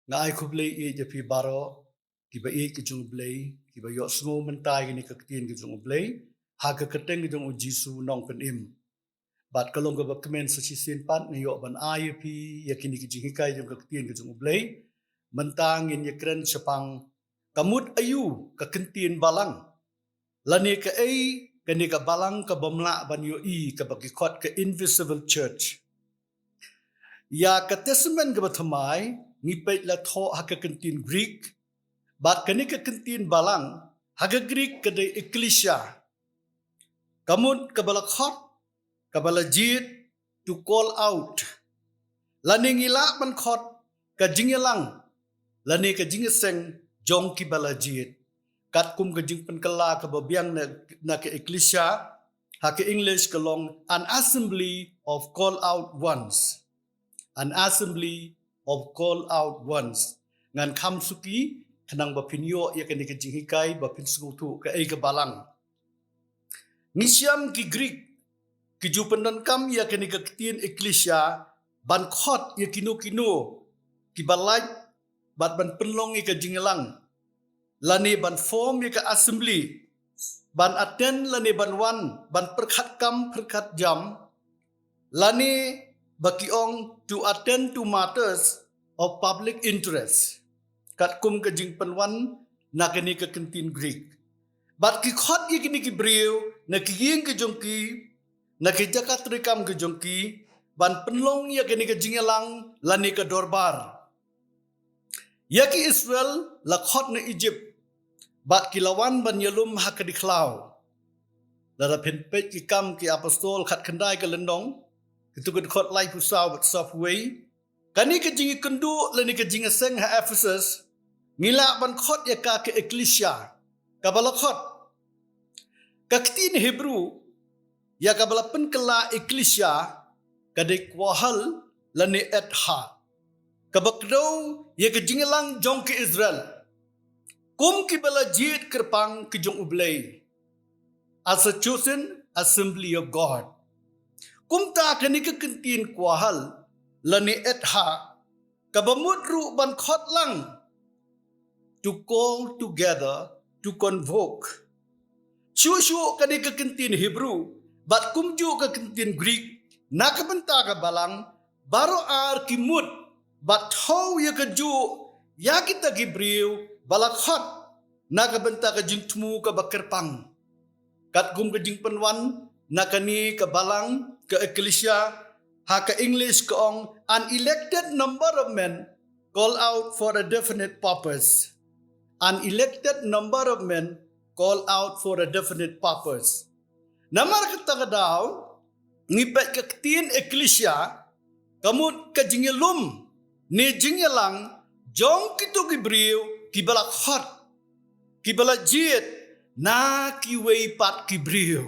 ngai khu blei e je pi baro ki ba e ki jung blei ki ba yo sngo men tai ni ka tien ki jung blei ha ka keteng ki jung jisu nong pen im bat kalong ka ba kemen sa si sin pat ni yo ban ai pi ya kini ki jing kai jung ka tien ki jung blei mentang in ye kren sepang kamut ayu ka kentien balang lani ka ei ka ni ka balang ka bomla ban yo i ka ba ki khot ka invisible church ya ka testament ka ba thamai ni pe la tho ha ka kentin Greek bat ka ni ka kentin balang ha ka Greek ka de ecclesia kamut ka bala khot ka bala jit to call out lani ngila ban khot ka jingelang lani ka jingeseng jong ki bala jit kat kum ka jing pen kala ka ba biang na ka ecclesia ha ka English ka long an assembly of call out ones an assembly of call out ones ngan kham suki khanang ba pinyo ya ka ni ka jing hikai ba pin su thu ka ei ka balang ngisiam ki Greek ki jupendan kam ya ka ni ka tien ecclesia ban khot ya kino ki balaj bat ban penlong ya ka jingelang lani ban form ya ka assembly ban attend lani ban wan ban perkhat kam perkhat jam lani bakiong to attend to matters of public interest kat kum ka jing penwan na kini ka kentin Greek bat ki khot ye kini ki breu na ki yeng ke jongki na ki jakat rekam ke jongki ban penlong ya kini ka jingelang lani ka dorbar ya ki Israel la khot na Egypt bat ki lawan ban yalum ha ka diklau la pen pet ki kam ki apostol khat khandai ka lendong itu ka khot lai pu saw bat softway kani ka jingi kendu lani ka jinga seng ha Ephesus ngila ban khot ya ka ke ecclesia ka bala khot ka ktin Hebrew ya ka bala pen kala ecclesia ka de kwahal lani etha ka bakdo ya ka jingelang jong ke Israel kum ki bala jit kerpang ki jong ublay as a chosen assembly of God kum ta kani ka kentin kwahal lani etha ka bamut ru ban khot lang to call together to convoke Shushu kani ka kentin Hebrew bat kumju ka kentin Greek nakabenta ka balang baro ar kimut bat how ya ka ju ya kita gibriu balakhat nakabenta ka jingtmu ka bakerpang kat gum ka jingpenwan nakani ka balang ka ecclesia ha ka English ka ong an elected number of men call out for a definite purpose an elected number of men call out for a definite purpose namar kata daw ngipet ka tin ecclesia kamut ka jingelum ni jingelang jong kitu gibriu ki balak hot ki balak jit na ki wei pat gibriu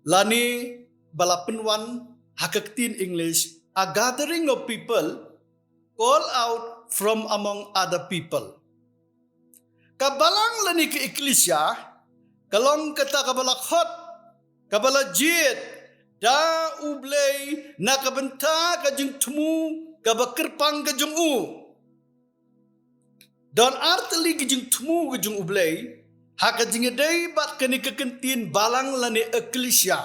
lani balapenwan hakaktin English a gathering of people call out from among other people kabalang lani ke ecclesia kalong kata kabalak hot kabalak jit da ublay nakabenta kajing temu kabakerpang kajung u don arteli kajing temu kajung ublay hakajing day bat kani kekentin balang lani ecclesia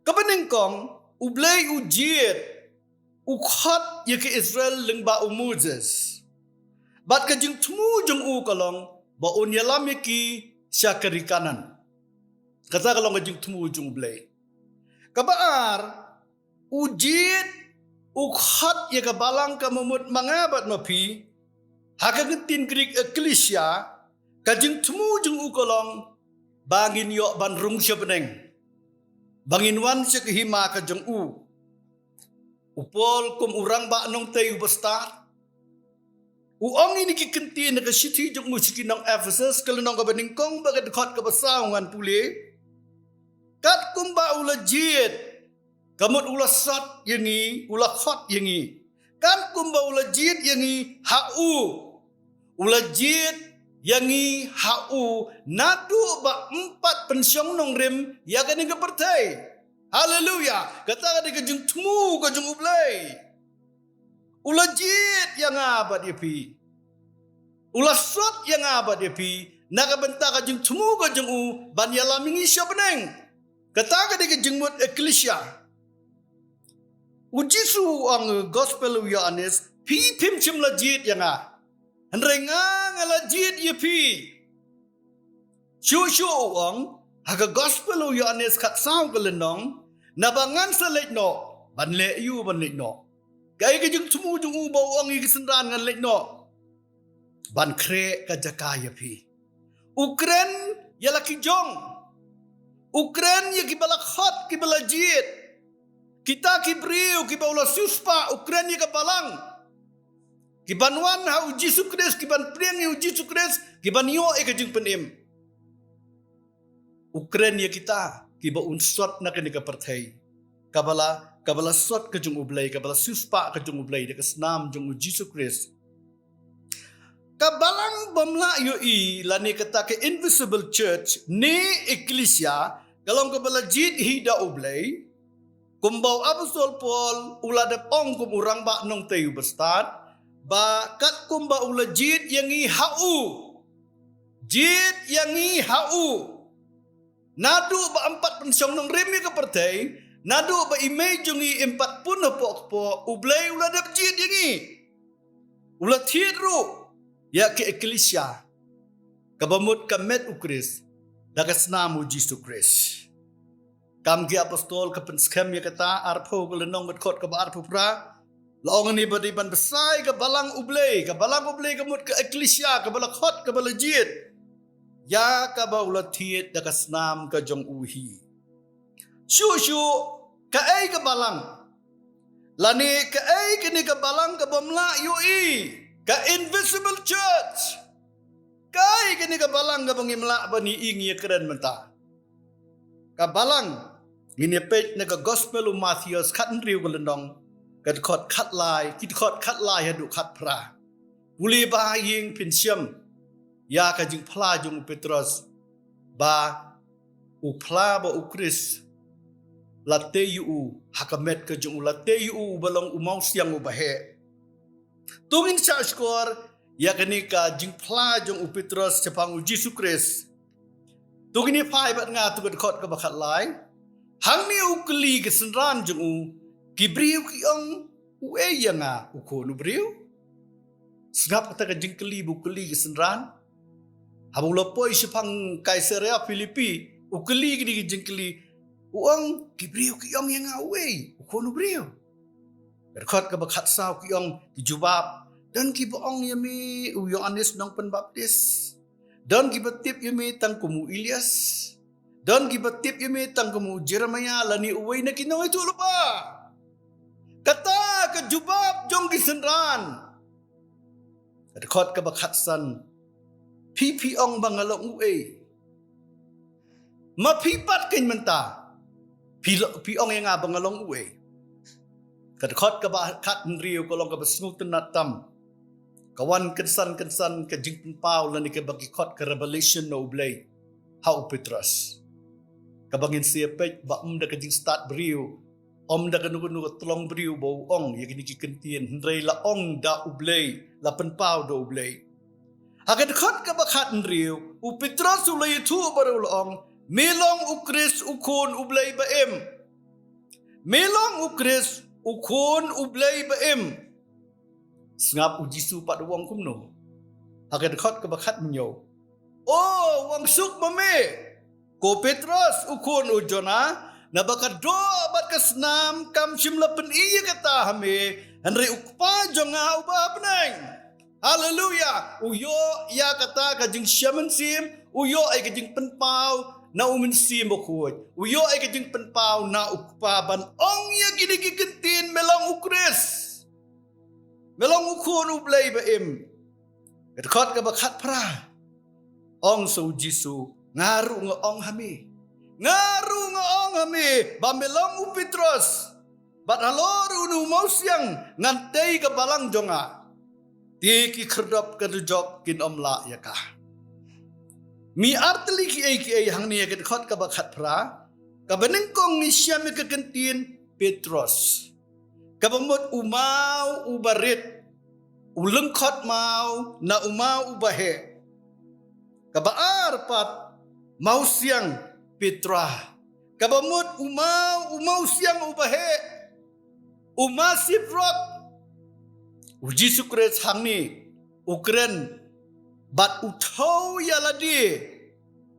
kabenengkong ublay ujiet ukhat ye ke Israel lengba u Moses bat kajing temu jung u kalong ba on yalam ye ki syakari kanan kata kalong kajing temu jung ublay kabar ujiet ukhat ye ka balang ka mumut mangabat mapi hakagentin Greek ecclesia kajing temu jung ukolong bangin yo ban rung beneng bangin wan se hima ka jung u upol kum urang ba nong tay ubastar uong ini ki kentin ka city jung musiki nong Ephesus kalunong ka beningkong bagat khot ka basawngan pule kat kum ba ula jit kamut ula sat yangi ula khot yangi kan kumba ula jit yangi hau ula jit yangi hau nadu ba empat pensyong nong rem ya kan ke pertai haleluya kata ka jung temu ka jung ublay Ula jit yang abad ya pi. Ula sot yang abad ya pi. Naga benta ka jeng tumu ka jeng u ban yala mingi siya beneng. Kata ka di ka jeng mut eklesia. Ujisu ang gospel u Yohanes pi pim chim la jit yang a. Henrenga ngala jit ya pi. Syu ang haga gospel u Yohanes kat saw ka lenong. Nabangan sa lek no. Ban le yu ban lek no. Gaya ka jeng tumu jeng u bau ang ikisenran ngan lek no. Ban kre ka jakaya pi. Ukren yala kijong. Ukren ya kibala khot kibala jit. Kita kibriu kibala suspa Ukren ya kabalang. Kibanwan ha uji sukres kiban priang ya uji sukres kiban yo kajing penim. Ukren ya kita kiba unsot na kanika pertai. Kabala sot kajung ublay kabala suspa kajung ublay dekas nam jung uji sukres. Kabalang bamla yoi lani kata ke invisible church ni eklesia kalong kabala jit hida ublay kumbau apostol Paul ulada ong kum urang ba nong tayu bestat ba kat kumba ula jit yang i hau nadu ba 4 pensyong nong remi ke pertai nadu ba imay jungi 40 po ublay ulada jit yang i ula thiru ya ke eklesia kabamut kamet ukris dagas namu Jisu Kris kam gi apostol ka penskam ya kata arpo gelenong betkot ka arpo pra laong ni badi ban besai ka balang ublay kamut ke eklesia ka balakot ka balajit ya ka baula thiet dagas nam ka jong uhi syu ka ai ka balang lani ka ai kini ka balang ka bamla yoi ka invisible church. Kai kini ka balang ka bangimla ba ni ingi keren menta. Ka balang ngini page na ka gospel u Matthews kat nriu ka lendong. Kat kot kat lai, kit kot kat lai hadu kat pra. Uli ba ying pinsyam. Ya ka jing pla jung Petrus. Ba u pla ba u Kris. Late yu hakamet ka jung late yu balong umau siang u bahe. Tungin sa skor ya kanika jing pla jong u Petrus cepang u Jisu Kris. Tungin ni pai bat nga tu kot ka bakat lai. Hang ni u kli ke senran jong u kibriu ki ong u e nga u ko nu briu. Sngap kata ka jing kli bu kli ke senran. Habung lopoi sepang Kaisarea Filipi u kli ki jing kli u ong kibriu ki ong nga u e u ko nu briu. Berkot ke bakat saw ki ong kijubab dan ki boong yami u Yohanes nong penbaptis dan ki batip yami tang kumu Ilyas dan ki batip yami tang kumu Jeremia lani uway na kinong itu lupa kata kejubab jong kisenran berkot ke bakat san pipi ong bangalong uwe mapipat kin menta pi ong yang bangalong uwe Kadkot ka ba kat nriyo kolong ka basngutan natam. Kawan kensan ka jingpin pao lani ka bagikot ka revelation no ublay. Hau Petrus. Kabangin siya pek ba da ka jing start briyo. Da ka nukuno ka tulong briyo ba uong ya kinikikentiyan. Hendray la ong da ublay. Lapan pao da ublay. Hakadkot ka ba kat nriyo. U Petrus ulay ito baro uong. Melong ukris ukon ublay baem. Melong ukris ukon ublay baem. Sngap u Jisu pat wong kumno. Hagan khot ka bakat nyo. Oh, wang suk mame. Ko Petrus ukon u Jona na bakat do bat kasnam kam simlapen iya kata hame. Henry ukpa jonga uba peneng. Hallelujah. Uyo ya kata kajing syaman sim. Uyo ay kajing penpau. Na umin sim bokot. Uyo ay kajing penpau na ukpaban. Ong ya ginigigentin melang ukris. Melang ukon ublay baim. Katkot ka bakat pra. Ong so Jisu. Ngaru nga ong hami. Ngaru nga ong hami. Bamelang u Petros. Bat haloru nu mausyang. Ngantay ka balang jonga. Tiki kerdop kadujok kin omla yakah. Mi arteli ki hang ni yakin khot ka bakat pra. Kabeneng kong ni syam ka kentin Petros. Kabamot umau ubarit. Ulengkot mau na umau ubahe. Kabaar pat mau siang Petra. Kabamot umau siang ubahe. Umasip rock. Uji sukres hangi. Ukren. Bat utau yaladi.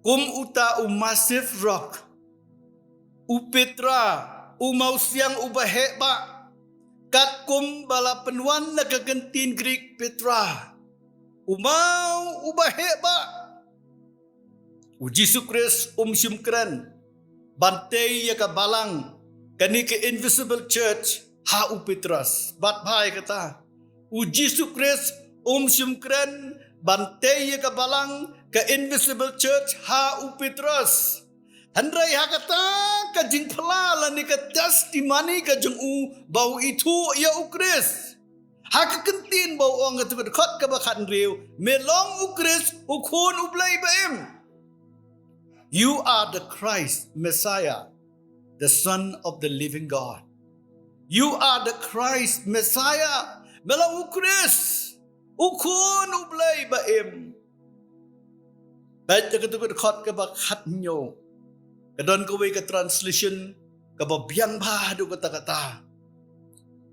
Kum uta umasif rock. Upetra. Umau siang ubahe ba. Kat kum bala penuan na kagentin Greek Petra. Umau ubahe ba. Uji sukres syumkran. Bantay ya kabalang. Kani ke invisible church. Ha Petras. Bat bhai kata. Uji sukres syumkran. Bantay ya kabalang. Ke invisible church. Ha Petras. Handrai hakata kajing pelala ni ka testimoni kajing bau itu ya ukris. Hakakentin bau orang kata berkot ke bakat riu. Melong ukris ukun ublay baim. You are the Christ, Messiah, the Son of the living God. You are the Christ, Messiah. Melong ukris ukun ublay baim. Baik kata berkot ke bakat nyo. Kadon kowe ke translation kababiang bahado kata-kata.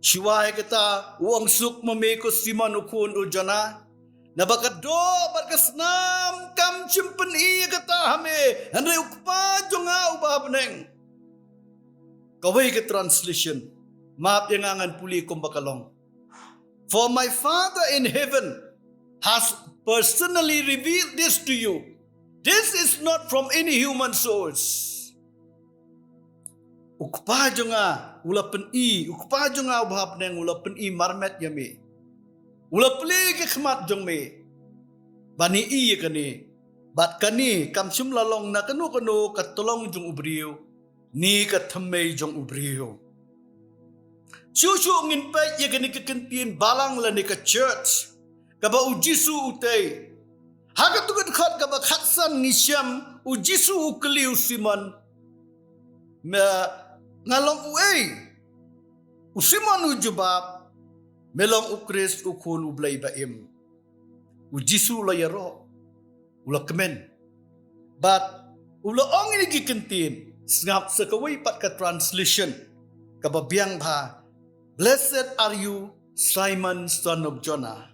Siwai kata uang suk memeko siman ukun ujana. Nabakado barkasnam kam cimpen iya kata hame. Handai ukpa jonga ubah beneng. Kowe ke translation. Maaf yang angan puli kumbakalong. For my Father in heaven has personally revealed this to you. This is not from any human source. Ukpa jonga ula pen ukpa jonga ubah neng ula pen marmet yami. Ula peli ke khmat jong me. Bani kani. Bat kani kam sum lalong na kanu katolong jong ubriu. Ni kathame jong ubriu. Susu ngin pe ye kani kekentin balang la ni ka church. Kaba ujisu utay. Haga tukat khat kaba khatsan ngisyam ujisu ukliu siman. Ngalong uay. Usiman ujubab. Melong ukris ukun ublay baim. Ujisu layaro. Ula kemen. But ula ong ini gikentin. Sengap sekawai pat ka translation. Kababiang ba. Blessed are you, Simon, son of Jonah.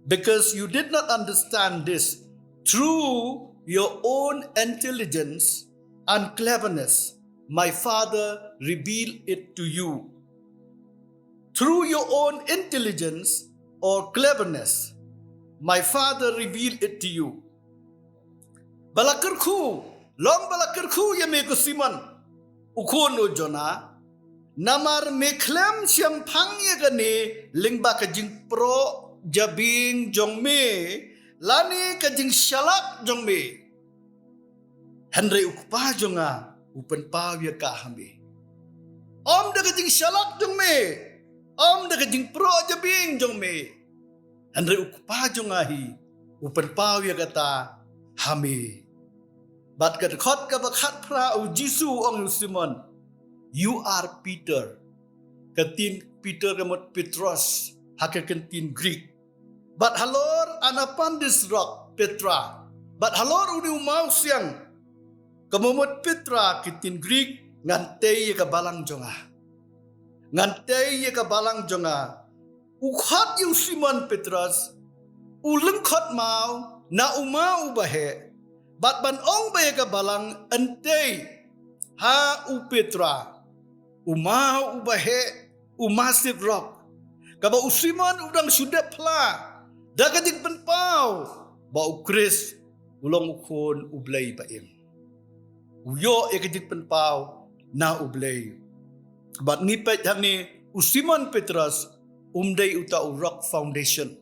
Because you did not understand this through your own intelligence and cleverness. My Father revealed it to you. Through your own intelligence or cleverness, my Father revealed it to you. Balakirku, long balakirku ya meko siman. Ukun o Jonah, namar meklem siam pang ya gani, lingba kajing pro jabing jong me, lani kajing shalak jong me. Henry ukpa jonga, upen pawya kahami. Om da kajing shalak jong me. Om da kajing pro jabing jong me. Henry ukpa jongahi. Upen pawya kata hami. Bat kat khot ka bakhat pra u Jisu ong Simon. You are Peter. Katin Peter kamot Petros. Hakakentin Greek. But halor anapan this rock Petra. But halor uni umau siang. Kamumot Petra kitin Greek ngantay ka balang jonga. Ngantay ka balang jonga. Ukhat yung Simon Petras. Ulengkot mau na umau bahe. Bat banong bahe ka balang antay. Ha u Petra. Umau bahe. Umasif rock. Kaba usiman udang sudah pla. Dagadik penpau. Bau Chris. Ulong ukon ublay baim. Uyo ikadik penpau na ublay. Bat nipet hani usiman Petras umday uta rock foundation.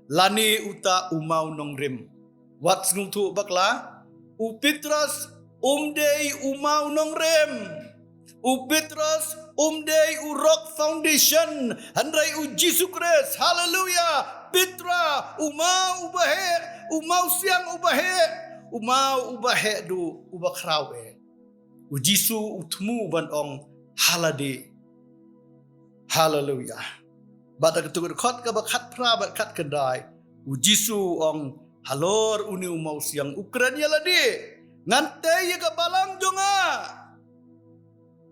Lani uta umau nong rim. What's ngutu bakla? U Petras umday umau nong rim. U Petras umday u rock foundation. Handrai u Jesus Christ. Hallelujah. Petra umau ubahe. Umau siang ubahe. Umau ubahe du ubakrawe. Ujisu utmu banong halade. Hallelujah. Bada ketukar khot ka bakat pra bakat kedai. Ujisu ong halor uni umau siang Ukraina ladi. Ngantai ka balang jonga.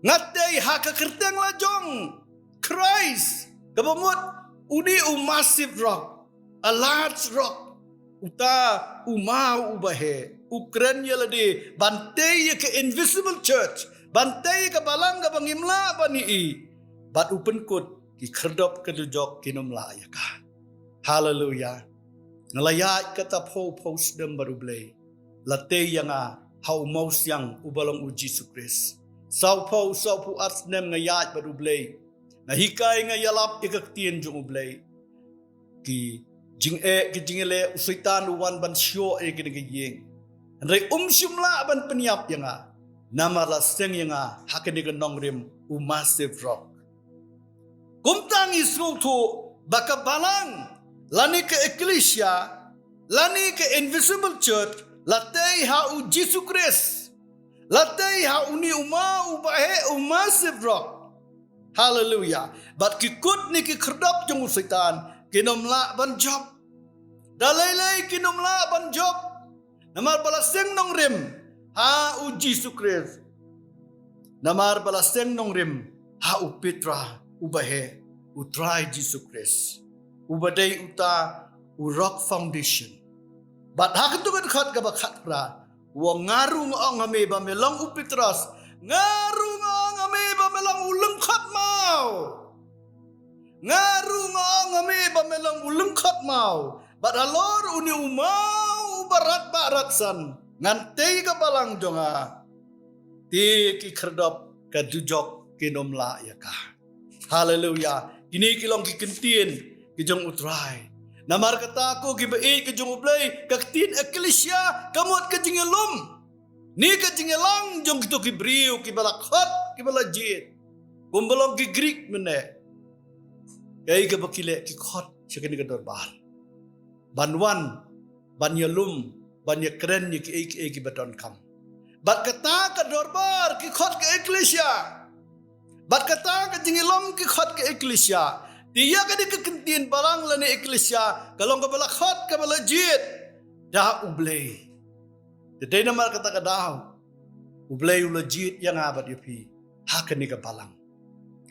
Ngantai haka kerteng la jong. Christ. Kabamut uni massive rock. A large rock. Uta umau ubahe. Ukraina ladi. Bantai ke invisible church. Bantai ka balang ka bangimla bani. Bat open kut ki kerdop kedujok kinum layaka. Hallelujah. Ngelayat kata po dem baru blay. Late yang hau maus yang ubalong uji sukris. Sau pu atsnem ngayat baru blay. Nahikai ngayalap ikaktien jung ublay. Ki jingele usaitan uwan ban syo kinegiyeng. Nrei syumla ban peniap yang nama laseng yang hakene nongrim massive rock. Kumtang isutu baka balang lani ke eklesia lani ke invisible church latei ha u Jesus Christ latei ha uni ubahe massive rock. Hallelujah. But kikut ni ki kerdap jung setan kinomla ban job dalai kinomla ban job namar balaseng nong rim ha u Jesus Christ namar balaseng nong rim ha u Petra ubahe utrai Jesus Christ ubadai uta rock foundation bat hakatu kan khat ka bakhat pra wa ngaru ngong ame ba melong upitras ngaru ngong ame ba melong ulung khat mau ngaru ngong ame ba melong ulung khat mau bat halor uni umau barat san ngante ka balang jonga ti ki kherdop ka jujok kinomla yaka. Hallelujah. Kini kilong kikentien kijong utrai. Namar kata ko gibai kijong ublay kaktin eklesia kamot kajingelum. Ni kajingelang jong kito kibriu kibalakot kibalajit. Kumbalong ki Greek mene. Kay kabakile kikot siya kini kadorbar. Banwan banyalum banyakren ni ki kibadon kam. Bat kata kadorbar kikot ke eklesia. Bat kata ke jingilom ke khot ke eklesia. Dia ke kekentian barang lani eklesia. Kalau ke bala khot ke bala jit. Dah ublay. Jadi nama kata ke dah. Ublay ula jit yang abad yupi. Hak ni ke balang.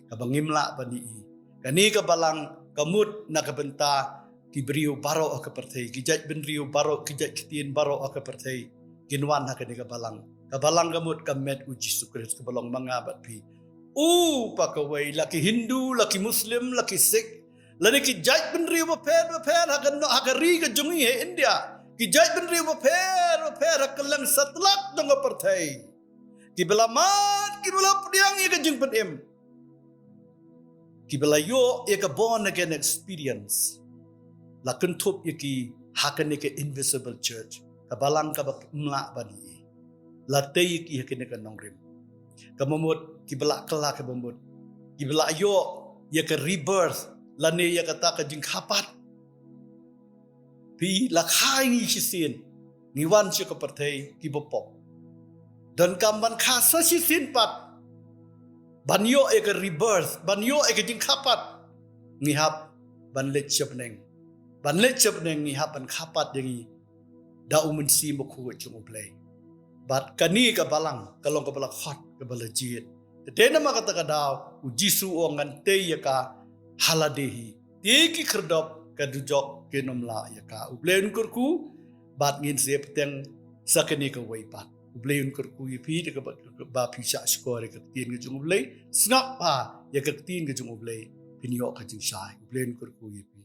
Kabangimla bani i. Kani ke balang kamut na kebenta. Kibriu baro ke pertai. Kijat benriu baro kijat ketien baro ke pertai. Kinwan hak ni ke balang. Kabalang kamut kamet uji sukres ke balang mangabad pi. Pakaway laki Hindu, laki Muslim, laki Sikh. Lani ki jaj benri baper hakari ka jungi he India. Ki jaj benri baper hakalang satlak dong pertai. Ki belamat, ki bela pediang ye ka jung penim. Ki bela yo ye ka born again experience. La kentup ye ki hakane ke invisible church. Kabalang ka mla bani. La tei ki hakane ka nongrim. Kamamut kibelak kelak kamamut kibelak yo ya ke rebirth lani ya kata ka jing kapat pi lakai ni sisin niwan si ka pertai kibopop dan kamban khasa sisin pat banyo ya ke rebirth banyo ya ke jing kapat ngihap ban let chapneng ngihap ban kapat yang da umun si mokhu chung play bat kani ka balang kalong ka balak hot ka balajit Dena kata kadau ujisu ongan te yaka haladehi teki kerdop kadujok kenomla yaka ubleun kurku bat ngin se peteng sakeni ka waipat ubleun kurku yipi de ka ba pisa skore ka tin ga jung ublei snap pa ya ka tin ga jung ublei pinyo ka jing sai ubleun kurku yipi